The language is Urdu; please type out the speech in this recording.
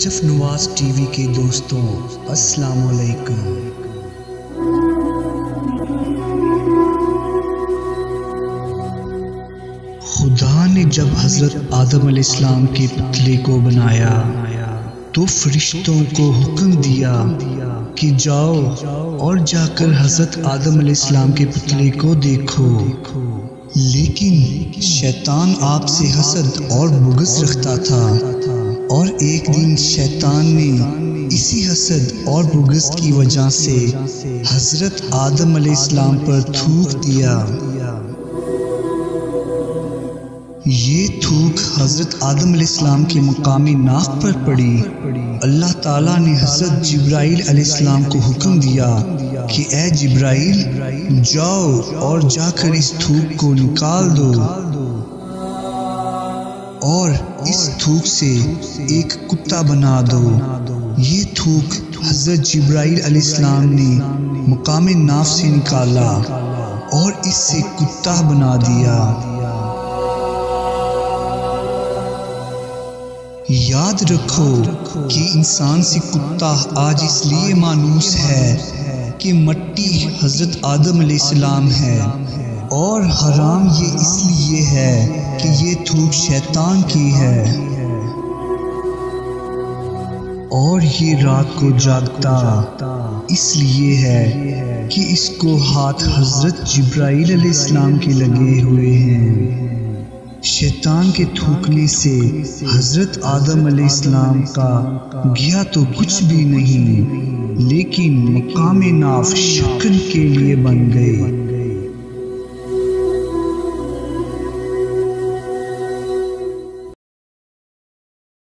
نجف نواز ٹی وی کے دوستوں السلام علیکم۔ خدا نے جب حضرت آدم علیہ السلام کے پتلے کو بنایا تو فرشتوں کو حکم دیا کہ جاؤ اور جا کر حضرت آدم علیہ السلام کے پتلے کو دیکھو، لیکن شیطان آپ سے حسد اور بغض رکھتا تھا، اور ایک دن شیطان نے اسی حسد اور بغض کی وجہ سے حضرت آدم علیہ السلام پر تھوک دیا۔ یہ تھوک حضرت آدم علیہ السلام کے مقام ناف پر پڑی۔ اللہ تعالیٰ نے حضرت جبرائیل علیہ السلام کو حکم دیا کہ اے جبرائیل جاؤ اور جا کر اس تھوک کو نکال دو، اور اس تھوک سے ایک کتا بنا دو۔ یہ تھوک حضرت جبرائیل علیہ السلام نے مقام ناف سے نکالا اور اس سے کتا بنا دیا۔ یاد رکھو کہ انسان سے کتا آج اس لیے مانوس ہے کہ مٹی حضرت آدم علیہ السلام ہے، اور حرام یہ اس لیے ہے کہ یہ تھوک شیطان کی ہے، اور یہ رات کو جاگتا اس لیے ہے کہ اس کو ہاتھ حضرت جبرائیل علیہ السلام کے لگے ہوئے ہیں۔ شیطان کے تھوکنے سے حضرت آدم علیہ السلام کا گیا تو کچھ بھی نہیں، لیکن مقام ناف شکن کے لیے بن گئے۔